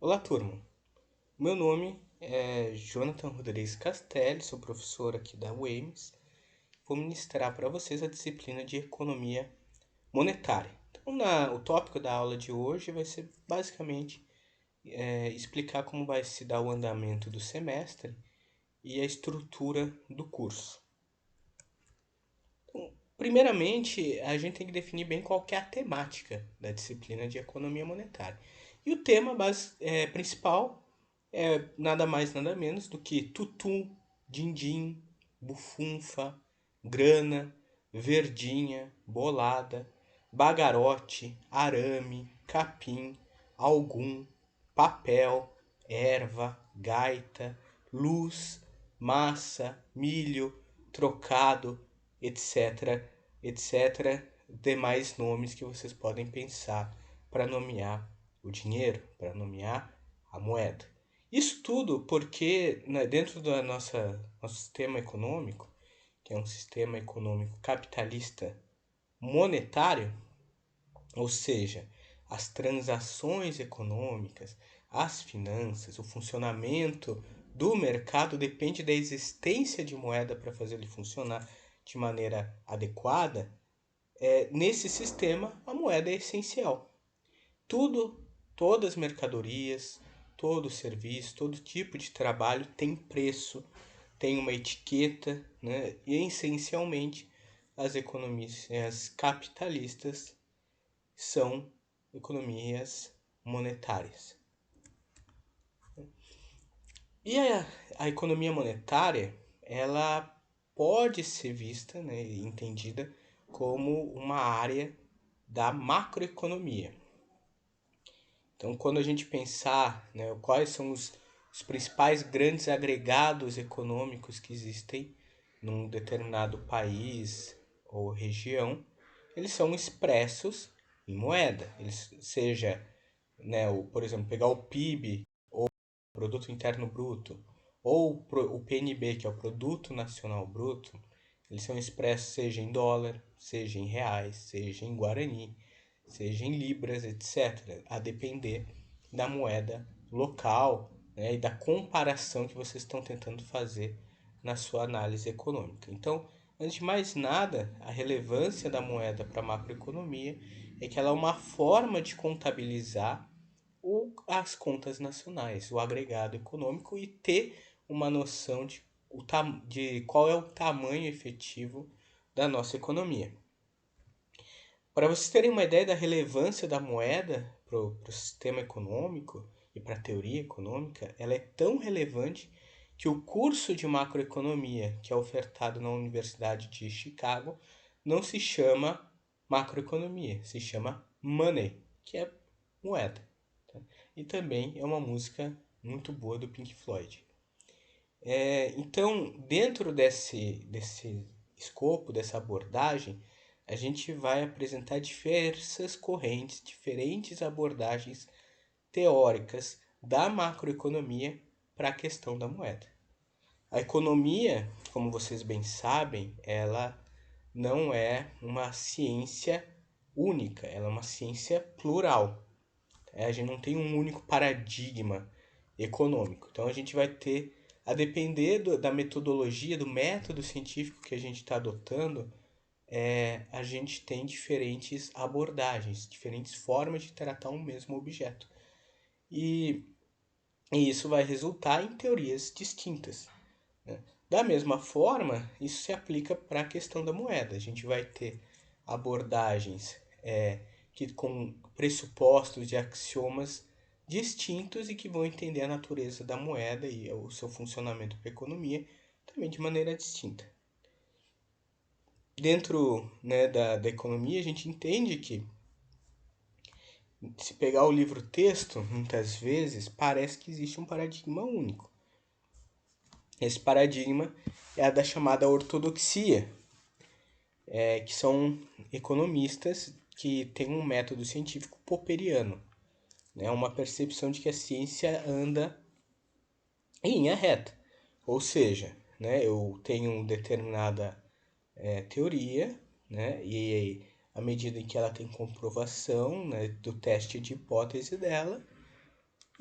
Olá, turma. Meu nome é Jonathan Rodrigues Castelli, sou professor aqui da UEMS. Vou ministrar para vocês a disciplina de Economia Monetária. Então, o tópico da aula de hoje vai ser basicamente explicar como vai se dar o andamento do semestre e a estrutura do curso. Então, primeiramente, a gente tem que definir bem qual que é a temática da disciplina de Economia Monetária. E o tema principal é nada mais nada menos do que tutum, din-din, bufunfa, grana, verdinha, bolada, bagarote, arame, capim, algum, papel, erva, gaita, luz, massa, milho, trocado, etc, etc, demais nomes que vocês podem pensar para nomear o dinheiro, para nomear a moeda. Isso tudo porque dentro do nosso sistema econômico, que é um sistema econômico capitalista monetário, ou seja, as transações econômicas, as finanças, o funcionamento do mercado depende da existência de moeda para fazer ele funcionar de maneira adequada. Nesse sistema, a moeda é essencial. Todas as mercadorias, todo serviço, todo tipo de trabalho tem preço, tem uma etiqueta, né? E essencialmente as economias capitalistas são economias monetárias. E a economia monetária, ela pode ser vista, né, e entendida como uma área da macroeconomia. Então, quando a gente pensar, né, quais são os principais grandes agregados econômicos que existem num determinado país ou região, eles são expressos em moeda. Seja, né, por exemplo, pegar o PIB, ou Produto Interno Bruto, ou o PNB, que é o Produto Nacional Bruto, eles são expressos seja em dólar, seja em reais, seja em guarani, seja em libras, etc., a depender da moeda local, né, e da comparação que vocês estão tentando fazer na sua análise econômica. Então, antes de mais nada, a relevância da moeda para a macroeconomia é que ela é uma forma de contabilizar as contas nacionais, o agregado econômico, e ter uma noção de qual é o tamanho efetivo da nossa economia. Para vocês terem uma ideia da relevância da moeda para o sistema econômico e para a teoria econômica, ela é tão relevante que o curso de macroeconomia que é ofertado na Universidade de Chicago não se chama macroeconomia, se chama money, que é moeda. Tá? E também é uma música muito boa do Pink Floyd. Então, dentro desse escopo, dessa abordagem, a gente vai apresentar diversas correntes, diferentes abordagens teóricas da macroeconomia para a questão da moeda. A economia, como vocês bem sabem, ela não é uma ciência única, ela é uma ciência plural. A gente não tem um único paradigma econômico. Então a gente vai ter, a depender da metodologia, do método científico que a gente está adotando, a gente tem diferentes abordagens, diferentes formas de tratar um mesmo objeto. E, e isso vai resultar em teorias distintas. Né? Da mesma forma, isso se aplica para a questão da moeda. A gente vai ter abordagens que com pressupostos de axiomas distintos e que vão entender a natureza da moeda e o seu funcionamento para a economia também de maneira distinta. Dentro, né, da economia, a gente entende que se pegar o livro-texto, muitas vezes parece que existe um paradigma único. Esse paradigma é a da chamada ortodoxia, que são economistas que têm um método científico popperiano, né? Uma percepção de que a ciência anda em linha reta. Ou seja, né, eu tenho uma determinada teoria, né, e à medida em que ela tem comprovação, né, do teste de hipótese dela,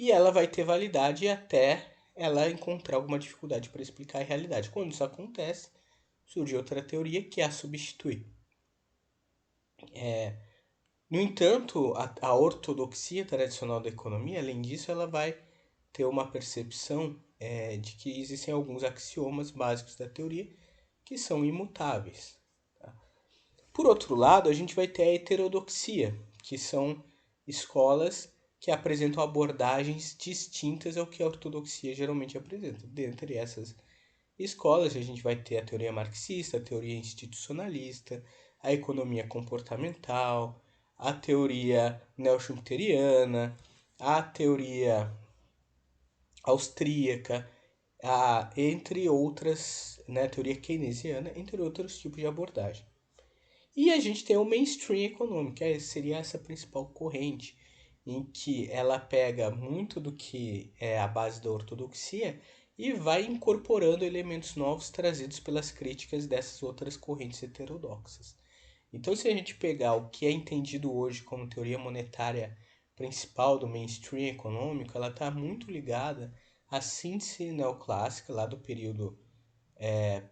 e ela vai ter validade até ela encontrar alguma dificuldade para explicar a realidade. Quando isso acontece, surge outra teoria que a substitui. No entanto, a ortodoxia tradicional da economia, além disso, ela vai ter uma percepção de que existem alguns axiomas básicos da teoria que são imutáveis. Tá? Por outro lado, a gente vai ter a heterodoxia, que são escolas que apresentam abordagens distintas ao que a ortodoxia geralmente apresenta. Dentre essas escolas, a gente vai ter a teoria marxista, a teoria institucionalista, a economia comportamental, a teoria neo-schumpeteriana, a teoria austríaca, entre outras, né, a teoria keynesiana, entre outros tipos de abordagem. E a gente tem o mainstream econômico, que seria essa principal corrente, em que ela pega muito do que é a base da ortodoxia e vai incorporando elementos novos trazidos pelas críticas dessas outras correntes heterodoxas. Então, se a gente pegar o que é entendido hoje como teoria monetária principal do mainstream econômico, ela está muito ligada à síntese neoclássica lá do período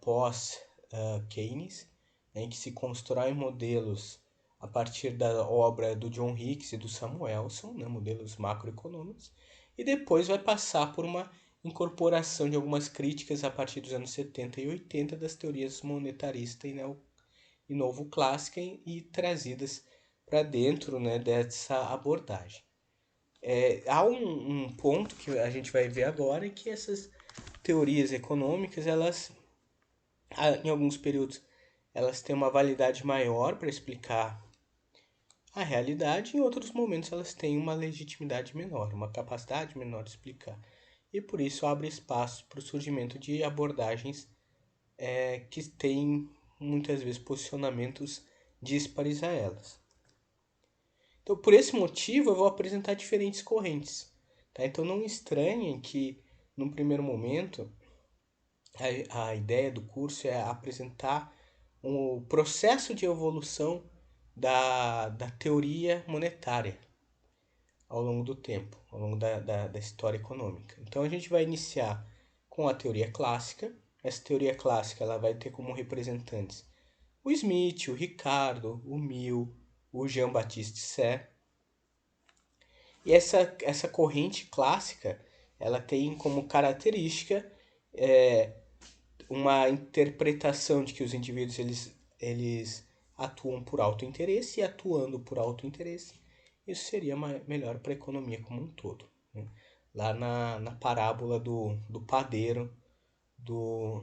pós-Keynes, em que se constroem modelos a partir da obra do John Hicks e do Samuelson, né, modelos macroeconômicos, e depois vai passar por uma incorporação de algumas críticas a partir dos anos 70 e 80 das teorias monetarista e novo clássica e trazidas para dentro, né, dessa abordagem. Há um ponto que a gente vai ver agora em que essas teorias econômicas, elas, em alguns períodos, elas têm uma validade maior para explicar a realidade, em outros momentos elas têm uma legitimidade menor, uma capacidade menor de explicar. E por isso abre espaço para o surgimento de abordagens que têm muitas vezes posicionamentos díspares a elas. Então, por esse motivo, eu vou apresentar diferentes correntes. Tá? Então, não estranhem que, num primeiro momento, a ideia do curso é apresentar o processo de evolução da teoria monetária ao longo do tempo, ao longo da história econômica. Então, a gente vai iniciar com a teoria clássica. Essa teoria clássica ela vai ter como representantes o Smith, o Ricardo, o Mill, o Jean-Baptiste Say. E essa corrente clássica, ela tem como característica uma interpretação de que os indivíduos eles atuam por alto interesse, e atuando por alto interesse, isso seria melhor para a economia como um todo. Né? Lá na parábola do padeiro do,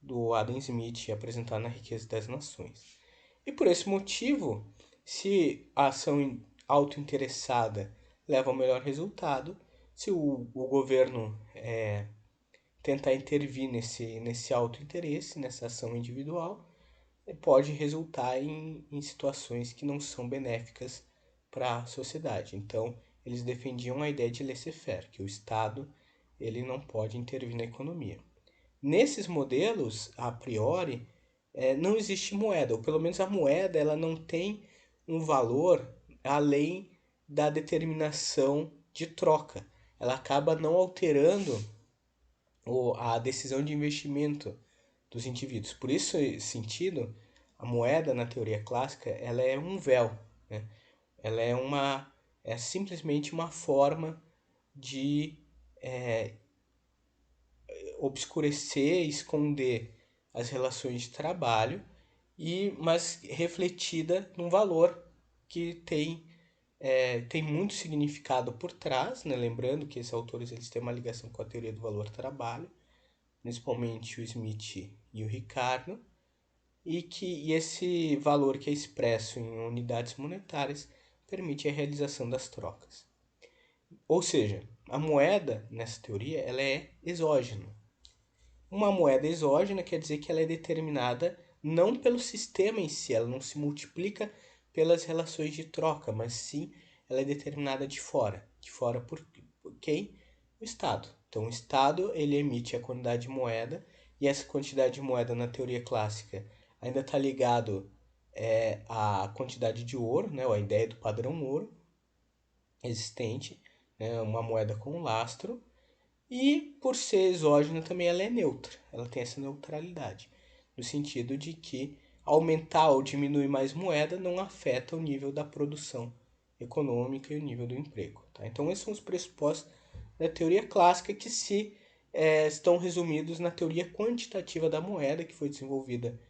do Adam Smith, apresentado na Riqueza das Nações. E por esse motivo, se a ação autointeressada leva ao melhor resultado, se o governo tentar intervir nesse autointeresse, nessa ação individual, pode resultar em situações que não são benéficas para a sociedade. Então, eles defendiam a ideia de laissez-faire, que o Estado ele não pode intervir na economia. Nesses modelos, a priori, não existe moeda, ou pelo menos a moeda ela não tem um valor além da determinação de troca. Ela acaba não alterando a decisão de investimento dos indivíduos. Por esse sentido, a moeda na teoria clássica ela é um véu, né? Ela é simplesmente uma forma de obscurecer, esconder as relações de trabalho, mas refletida num valor que tem muito significado por trás, né? Lembrando que esses autores eles têm uma ligação com a teoria do valor-trabalho, principalmente o Smith e o Ricardo, e esse valor que é expresso em unidades monetárias permite a realização das trocas. Ou seja, a moeda, nessa teoria, ela é exógena. Uma moeda exógena quer dizer que ela é determinada não pelo sistema em si, ela não se multiplica pelas relações de troca, mas sim ela é determinada de fora. De fora por quem? O Estado. Então o Estado ele emite a quantidade de moeda, e essa quantidade de moeda na teoria clássica ainda está ligado à quantidade de ouro, né, ou a ideia do padrão ouro existente né, uma moeda com lastro, e por ser exógena também ela é neutra, ela tem essa neutralidade, no sentido de que aumentar ou diminuir mais moeda não afeta o nível da produção econômica e o nível do emprego. Tá? Então esses são os pressupostos da teoria clássica que estão resumidos na teoria quantitativa da moeda, que foi desenvolvida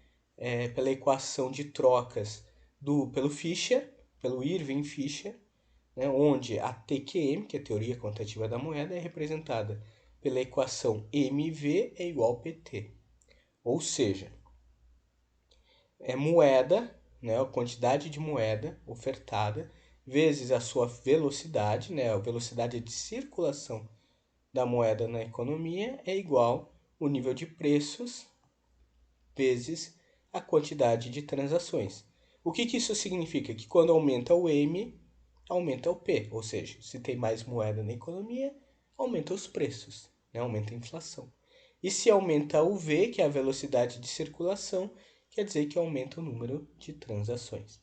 pela equação de trocas pelo Fischer, pelo Irving Fischer, né, onde a TQM, que é a teoria quantitativa da moeda, é representada pela equação MV é igual a PT. Ou seja, é moeda, né, a quantidade de moeda ofertada, vezes a sua velocidade, né, a velocidade de circulação da moeda na economia, é igual o nível de preços vezes a quantidade de transações. O que isso significa? Que quando aumenta o M, aumenta o P, ou seja, se tem mais moeda na economia, aumenta os preços, né? Aumenta a inflação. E se aumenta o V, que é a velocidade de circulação, quer dizer que aumenta o número de transações.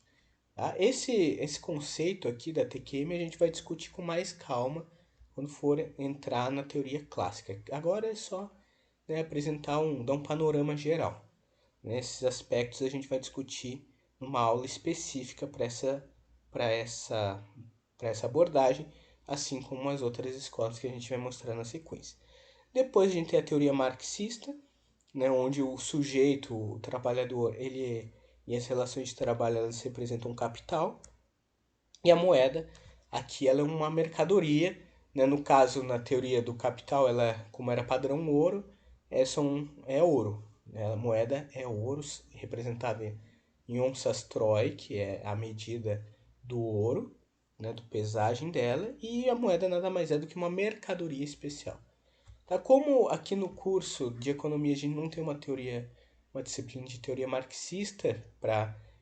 Tá? Esse conceito aqui da TQM a gente vai discutir com mais calma quando for entrar na teoria clássica. Agora é só, né, dar um panorama geral. Nesses aspectos a gente vai discutir numa aula específica para essa abordagem, assim como as outras escolas que a gente vai mostrar na sequência. Depois a gente tem a teoria marxista, né, onde o sujeito, o trabalhador, e as relações de trabalho elas representam um capital, e a moeda, aqui ela é uma mercadoria, né, no caso, na teoria do capital, ela, como era padrão ouro, é ouro. Né, a moeda é ouro, representada em onças Troy, que é a medida do ouro, né, do pesagem dela, e a moeda nada mais é do que uma mercadoria especial. Tá? Como aqui no curso de economia a gente não tem uma disciplina de teoria marxista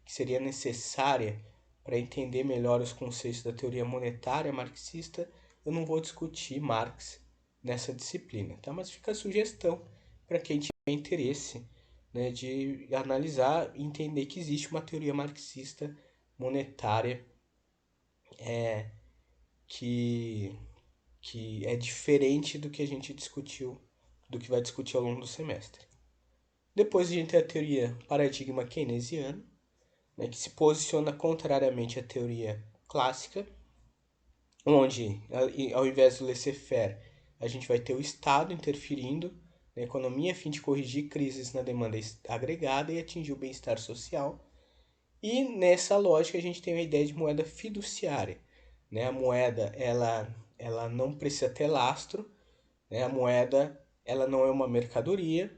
que seria necessária para entender melhor os conceitos da teoria monetária marxista, eu não vou discutir Marx nessa disciplina, tá? Mas fica a sugestão para quem tiver interesse, né, de analisar e entender que existe uma teoria marxista monetária que, que é diferente do que a gente discutiu, do que vai discutir ao longo do semestre. Depois a gente tem a teoria paradigma keynesiano, né, que se posiciona contrariamente à teoria clássica, onde, ao invés do laissez-faire, a gente vai ter o Estado interferindo na economia a fim de corrigir crises na demanda agregada e atingir o bem-estar social. E nessa lógica a gente tem a ideia de moeda fiduciária. Né? A moeda ela não precisa ter lastro, né? A moeda ela não é uma mercadoria,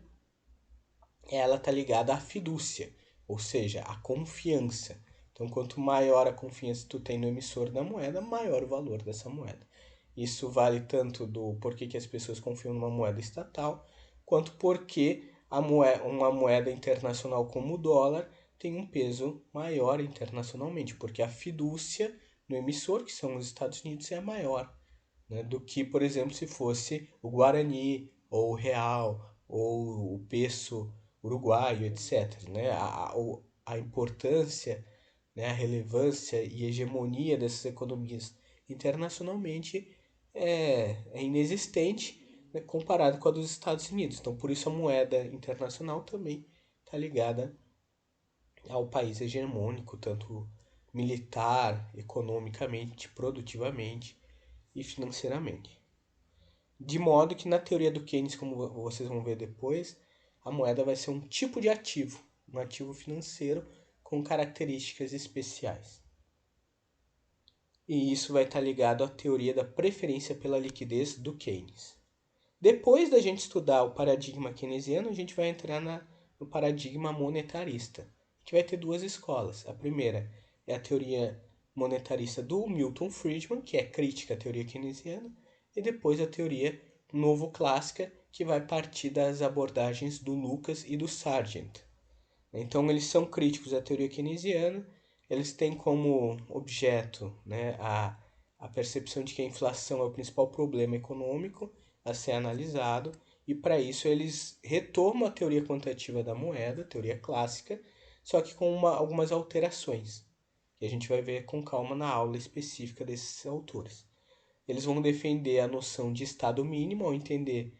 ela está ligada à fidúcia, ou seja, à confiança. Então, quanto maior a confiança que tu tem no emissor da moeda, maior o valor dessa moeda. Isso vale tanto do porquê que as pessoas confiam numa moeda estatal, quanto porque uma moeda internacional como o dólar tem um peso maior internacionalmente, porque a fidúcia no emissor, que são os Estados Unidos, é maior, né, do que, por exemplo, se fosse o Guarani, ou o Real, ou o peso uruguaio, etc. Né? A importância, né, a relevância e a hegemonia dessas economias internacionalmente é inexistente, né, comparado com a dos Estados Unidos. Então, por isso a moeda internacional também está ligada ao país hegemônico, tanto militar, economicamente, produtivamente e financeiramente. De modo que na teoria do Keynes, como vocês vão ver depois, a moeda vai ser um tipo de ativo, um ativo financeiro com características especiais. E isso vai estar ligado à teoria da preferência pela liquidez do Keynes. Depois da gente estudar o paradigma keynesiano, a gente vai entrar no paradigma monetarista, que vai ter duas escolas. A primeira é a teoria monetarista do Milton Friedman, que é crítica à teoria keynesiana, e depois a teoria novo clássica, que vai partir das abordagens do Lucas e do Sargent. Então eles são críticos à teoria keynesiana, eles têm como objeto, né, a percepção de que a inflação é o principal problema econômico a ser analisado, e para isso eles retomam a teoria quantitativa da moeda, a teoria clássica, só que com algumas alterações, que a gente vai ver com calma na aula específica desses autores. eles vão defender a noção de Estado mínimo ao entender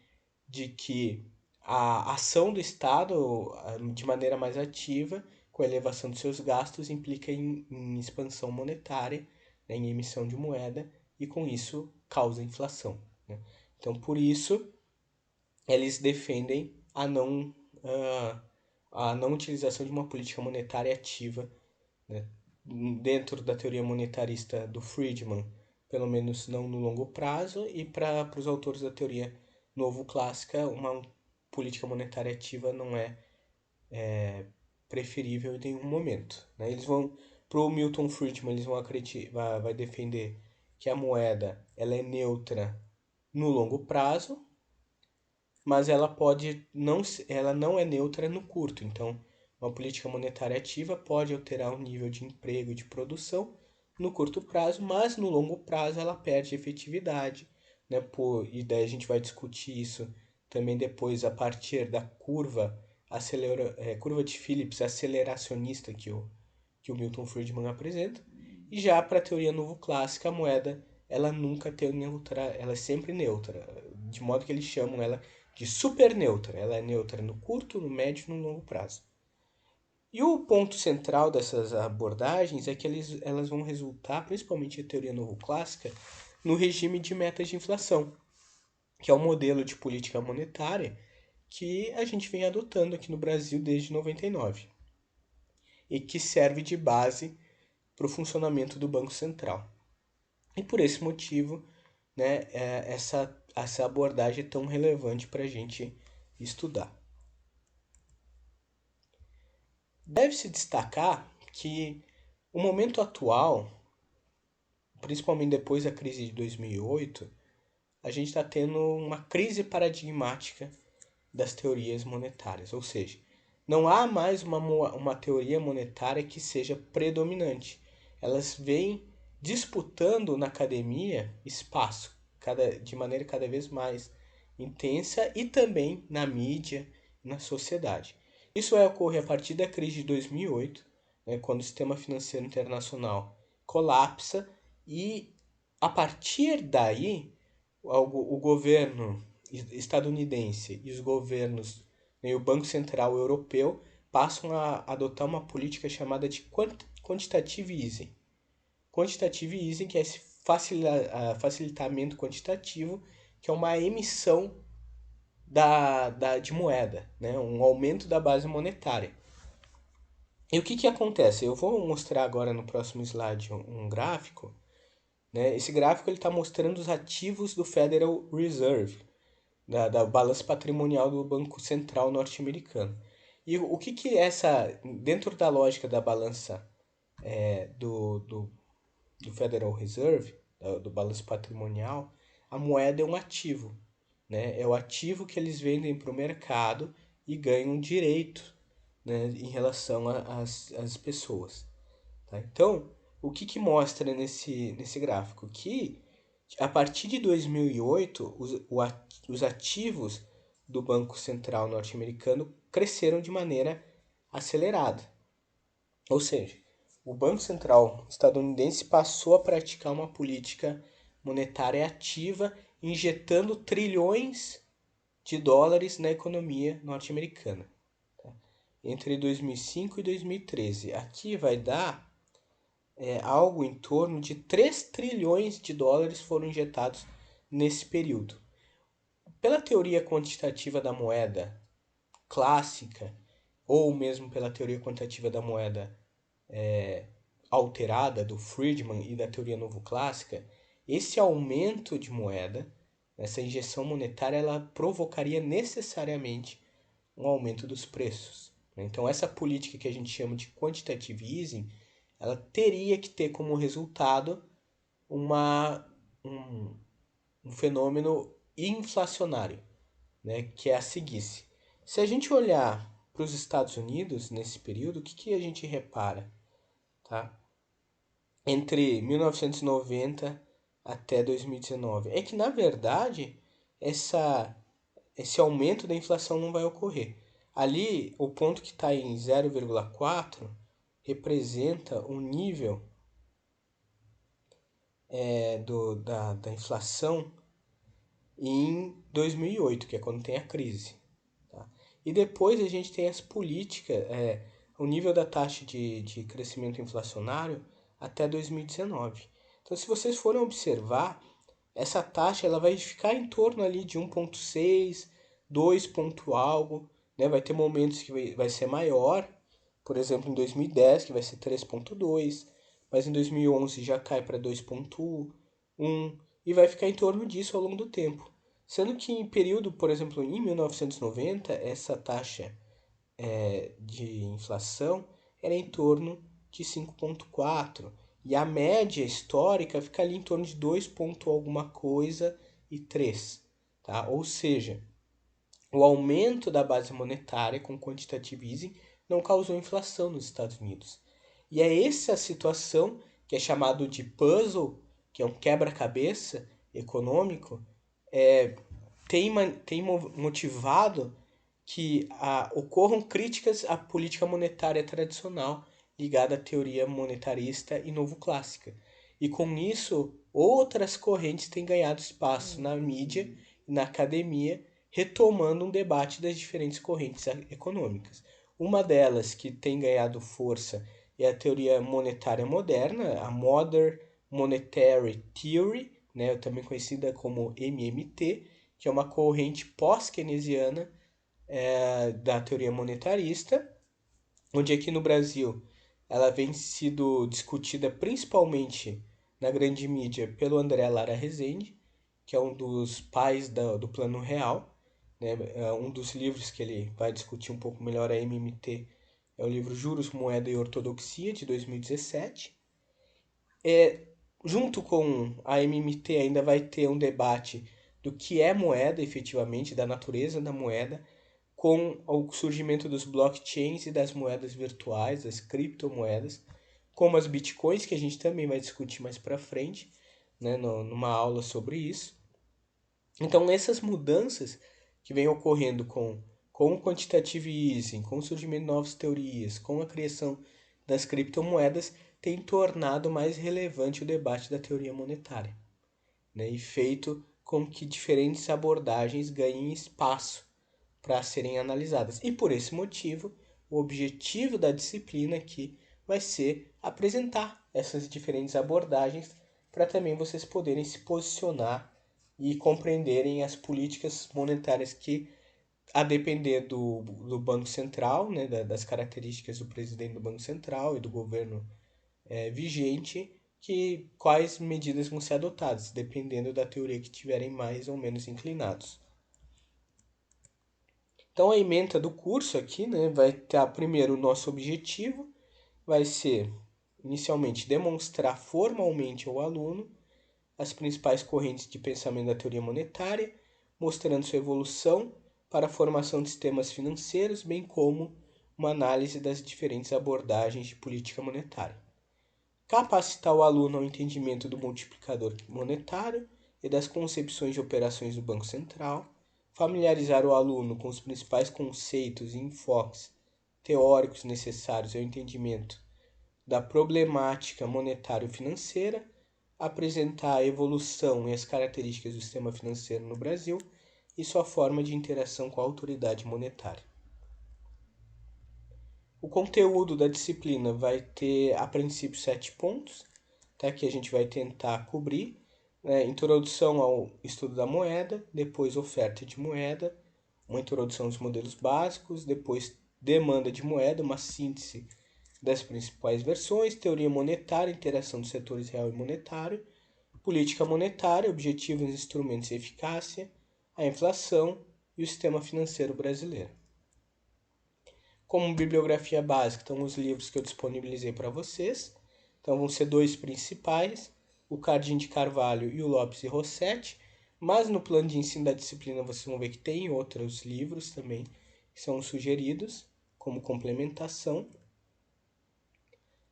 de que a ação do Estado, de maneira mais ativa, com a elevação dos seus gastos, implica em expansão monetária, né, em emissão de moeda, e com isso causa inflação. Né? Então, por isso, eles defendem a não utilização de uma política monetária ativa, né? Dentro da teoria monetarista do Friedman, pelo menos não no longo prazo, e para os autores da teoria novo clássica, uma política monetária ativa não é preferível em nenhum momento. Né? Eles vão, para o Milton Friedman, eles vão acreditar, vai defender que a moeda ela é neutra no longo prazo, mas ela não é neutra no curto. Então, uma política monetária ativa pode alterar o nível de emprego e de produção no curto prazo, mas no longo prazo ela perde efetividade, né? E daí a gente vai discutir isso também depois a partir da curva de Phillips aceleracionista que o Milton Friedman apresenta. E já para a teoria novo clássica, a moeda ela nunca tem neutra, ela é sempre neutra, de modo que eles chamam ela de super neutra. Ela é neutra no curto, no médio e no longo prazo. E o ponto central dessas abordagens é que elas vão resultar, principalmente a teoria novo clássica, no regime de metas de inflação, que é o modelo de política monetária que a gente vem adotando aqui no Brasil desde 99 e que serve de base para o funcionamento do Banco Central. E por esse motivo, né, essa abordagem é tão relevante para a gente estudar. Deve-se destacar que o momento atual, principalmente depois da crise de 2008, a gente está tendo uma crise paradigmática das teorias monetárias, ou seja, não há mais uma teoria monetária que seja predominante. Elas vêm disputando na academia espaço de maneira cada vez mais intensa e também na mídia e na sociedade. Isso vai ocorrer a partir da crise de 2008, né, quando o sistema financeiro internacional colapsa e a partir daí o governo estadunidense e os governos e o Banco Central Europeu passam a adotar uma política chamada de quantitative easing. Quantitative easing, que é esse facilitamento quantitativo, que é uma emissão de moeda, né? Um aumento da base monetária. E o que acontece? Eu vou mostrar agora no próximo slide um gráfico. Né? Esse gráfico está mostrando os ativos do Federal Reserve, da balança patrimonial do Banco Central norte-americano. E o que dentro da lógica da balança do Federal Reserve, do balanço patrimonial, a moeda é um ativo. Né? É o ativo que eles vendem para o mercado e ganham direito, né, em relação às pessoas. Tá? Então, o que mostra nesse gráfico? Que a partir de 2008, os ativos do Banco Central norte-americano cresceram de maneira acelerada. Ou seja, o Banco Central estadunidense passou a praticar uma política monetária ativa, injetando trilhões de dólares na economia norte-americana. Tá? Entre 2005 e 2013. Aqui vai dar algo em torno de 3 trilhões de dólares foram injetados nesse período. Pela teoria quantitativa da moeda clássica, ou mesmo pela teoria quantitativa da moeda alterada do Friedman e da teoria novo clássica, esse aumento de moeda, essa injeção monetária, ela provocaria necessariamente um aumento dos preços. Então, essa política que a gente chama de quantitative easing, ela teria que ter como resultado um fenômeno inflacionário, né, que é a seguinte. Se a gente olhar para os Estados Unidos nesse período, o que a gente repara? Tá? Entre 1990 até 2019. É que, na verdade, esse aumento da inflação não vai ocorrer. Ali, o ponto que está em 0,4 representa um nível da inflação em 2008, que é quando tem a crise. Tá? E depois a gente tem as políticas, o nível da taxa de crescimento inflacionário até 2019. Então, se vocês forem observar, essa taxa ela vai ficar em torno ali de 1,6, 2 ponto algo, né? Vai ter momentos que vai ser maior, por exemplo, em 2010, que vai ser 3,2, mas em 2011 já cai para 2,1 e vai ficar em torno disso ao longo do tempo. Sendo que em período, por exemplo, em 1990, essa taxa de inflação era em torno de 5,4 e a média histórica fica ali em torno de 2 ponto alguma coisa e 3, tá? Ou seja, o aumento da base monetária com quantitative easing não causou inflação nos Estados Unidos. E é essa a situação que é chamado de puzzle, que é um quebra-cabeça econômico, tem motivado que ocorram críticas à política monetária tradicional ligada à teoria monetarista e novo clássica. E com isso, outras correntes têm ganhado espaço na mídia e na academia, retomando um debate das diferentes correntes econômicas. Uma delas que tem ganhado força é a teoria monetária moderna, a Modern Monetary Theory, né, também conhecida como MMT, que é uma corrente pós-keynesiana da teoria monetarista, onde aqui no Brasil ela vem sido discutida principalmente na grande mídia pelo André Lara Rezende, que é um dos pais do Plano Real. Né? Um dos livros que ele vai discutir um pouco melhor a MMT é o livro Juros, Moeda e Ortodoxia, de 2017. Junto com a MMT ainda vai ter um debate do que é moeda efetivamente, da natureza da moeda, com o surgimento dos blockchains e das moedas virtuais, das criptomoedas, como as bitcoins, que a gente também vai discutir mais para frente, né, numa aula sobre isso. Então, essas mudanças que vêm ocorrendo com o quantitative easing, com o surgimento de novas teorias, com a criação das criptomoedas, tem tornado mais relevante o debate da teoria monetária, né, e feito com que diferentes abordagens ganhem espaço para serem analisadas. E por esse motivo, o objetivo da disciplina aqui vai ser apresentar essas diferentes abordagens para também vocês poderem se posicionar e compreenderem as políticas monetárias que, a depender do Banco Central, né, das características do presidente do Banco Central e do governo vigente, quais medidas vão ser adotadas, dependendo da teoria que tiverem mais ou menos inclinados. Então a ementa do curso aqui, né, vai ter primeiro o nosso objetivo, vai ser inicialmente demonstrar formalmente ao aluno as principais correntes de pensamento da teoria monetária, mostrando sua evolução para a formação de sistemas financeiros, bem como uma análise das diferentes abordagens de política monetária. Capacitar o aluno ao entendimento do multiplicador monetário e das concepções de operações do Banco Central, familiarizar o aluno com os principais conceitos e enfoques teóricos necessários ao entendimento da problemática monetário-financeira, apresentar a evolução e as características do sistema financeiro no Brasil e sua forma de interação com a autoridade monetária. O conteúdo da disciplina vai ter, a princípio, 7 pontos, tá? Que a gente vai tentar cobrir. Introdução ao estudo da moeda, depois oferta de moeda, uma introdução aos modelos básicos, depois demanda de moeda, uma síntese das principais versões, teoria monetária, interação dos setores real e monetário, política monetária, objetivos, instrumentos e eficácia, a inflação e o sistema financeiro brasileiro. Como bibliografia básica, estão os livros que eu disponibilizei para vocês. Então vão ser 2 principais, o Cardim de Carvalho e o Lopes e Rossetti, mas no plano de ensino da disciplina vocês vão ver que tem outros livros também que são sugeridos como complementação.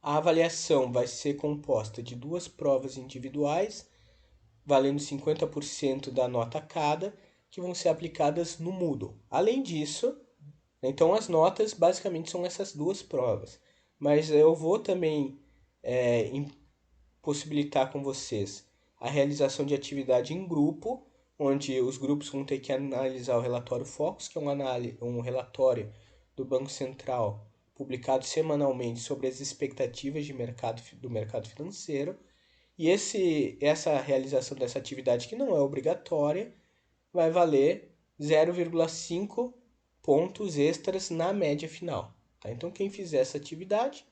A avaliação vai ser composta de 2 provas individuais, valendo 50% da nota cada, que vão ser aplicadas no Moodle. Além disso, então as notas basicamente são essas 2 provas, mas eu vou também possibilitar com vocês a realização de atividade em grupo, onde os grupos vão ter que analisar o relatório Focus, que é um relatório do Banco Central publicado semanalmente sobre as expectativas do mercado financeiro. E essa realização dessa atividade, que não é obrigatória, vai valer 0,5 pontos extras na média final. Tá? Então, quem fizer essa atividade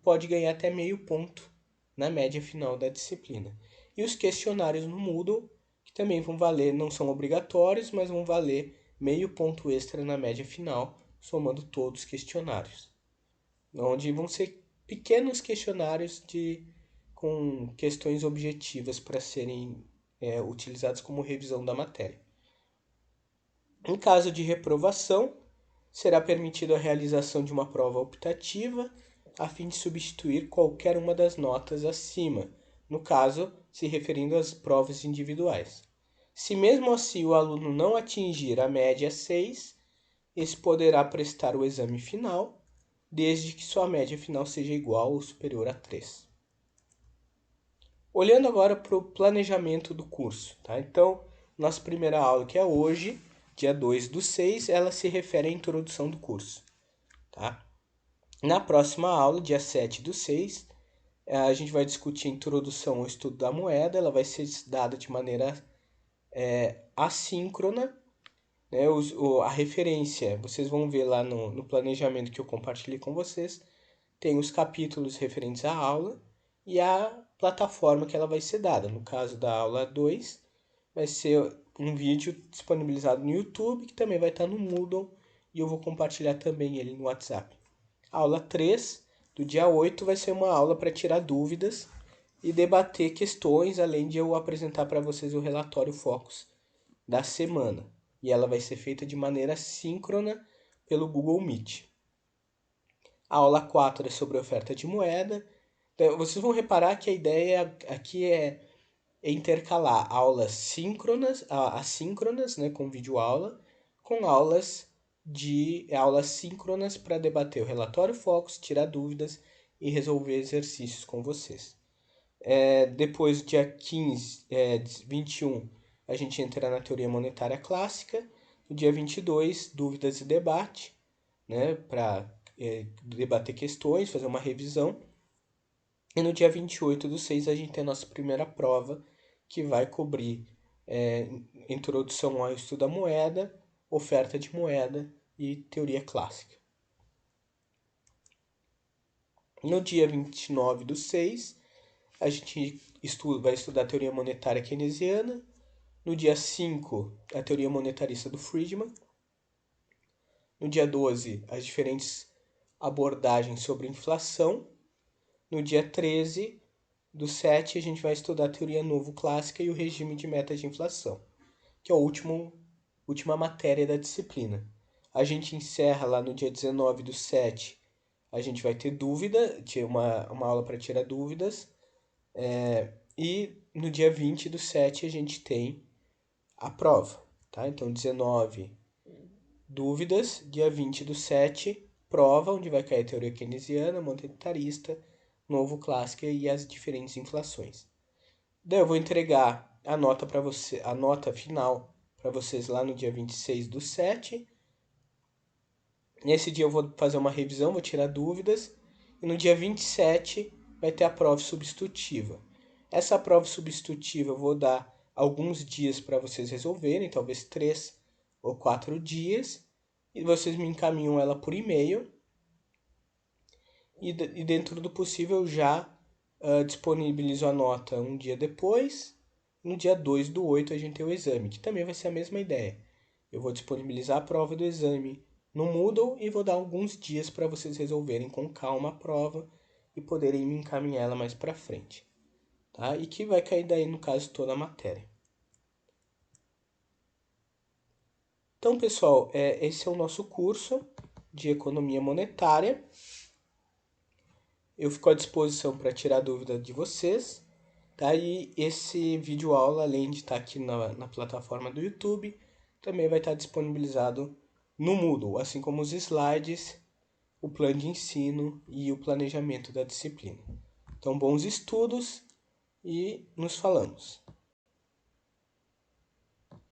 pode ganhar até meio ponto na média final da disciplina. E os questionários no Moodle, que também vão valer, não são obrigatórios, mas vão valer meio ponto extra na média final, somando todos os questionários. Onde vão ser pequenos questionários com questões objetivas para serem utilizados como revisão da matéria. Em caso de reprovação, será permitida a realização de uma prova optativa a fim de substituir qualquer uma das notas acima, no caso, se referindo às provas individuais. Se mesmo assim o aluno não atingir a média 6, esse poderá prestar o exame final, desde que sua média final seja igual ou superior a 3. Olhando agora para o planejamento do curso, tá? Então, nossa primeira aula, que é hoje, dia 2/6, ela se refere à introdução do curso, tá? Na próxima aula, dia 7/6, a gente vai discutir a introdução ao estudo da moeda. Ela vai ser dada de maneira assíncrona, né? A referência, vocês vão ver lá no planejamento que eu compartilhei com vocês, tem os capítulos referentes à aula e a plataforma que ela vai ser dada. No caso da aula 2, vai ser um vídeo disponibilizado no YouTube, que também vai estar no Moodle, e eu vou compartilhar também ele no WhatsApp. A aula 3, do dia 8, vai ser uma aula para tirar dúvidas e debater questões, além de eu apresentar para vocês o relatório Focus da semana. E ela vai ser feita de maneira síncrona pelo Google Meet. A aula 4 é sobre oferta de moeda. Então, vocês vão reparar que a ideia aqui é intercalar aulas assíncronas, né, com videoaula, com aulas síncronas para debater o relatório Focus, tirar dúvidas e resolver exercícios com vocês. Depois, dia 21, a gente entra na teoria monetária clássica. No dia 22, dúvidas e debate, né, para debater questões, fazer uma revisão. E no dia 28/6, a gente tem a nossa primeira prova, que vai cobrir introdução ao estudo da moeda, oferta de moeda e teoria clássica. No dia 29/6, a gente vai estudar a teoria monetária keynesiana. No dia 5, a teoria monetarista do Friedman. No dia 12, as diferentes abordagens sobre inflação. No dia 13/7, a gente vai estudar a teoria novo-clássica e o regime de metas de inflação, que é a última matéria da disciplina. A gente encerra lá no dia 19/7, a gente vai ter dúvida, uma aula para tirar dúvidas, e no dia 20/7 a gente tem a prova, tá? Então, 19, dúvidas, dia 20/7, prova, onde vai cair a teoria keynesiana, monetarista, novo clássica e as diferentes inflações. Daí eu vou entregar a nota para você, a nota final para vocês lá no dia 26/7. Nesse dia eu vou fazer uma revisão, vou tirar dúvidas, e no dia 27 vai ter a prova substitutiva. Essa prova substitutiva eu vou dar alguns dias para vocês resolverem, talvez 3 ou 4 dias, e vocês me encaminham ela por e-mail, e dentro do possível já disponibilizo a nota um dia depois. No dia 2/8 a gente tem o exame, que também vai ser a mesma ideia. Eu vou disponibilizar a prova do exame no Moodle e vou dar alguns dias para vocês resolverem com calma a prova e poderem me encaminhar ela mais para frente. Tá? E que vai cair daí, no caso, toda a matéria. Então, pessoal, esse é o nosso curso de Economia Monetária. Eu fico à disposição para tirar dúvida de vocês. Tá? E esse vídeo aula, além de estar aqui na plataforma do YouTube, também vai estar disponibilizado no Moodle, assim como os slides, o plano de ensino e o planejamento da disciplina. Então, bons estudos e nos falamos.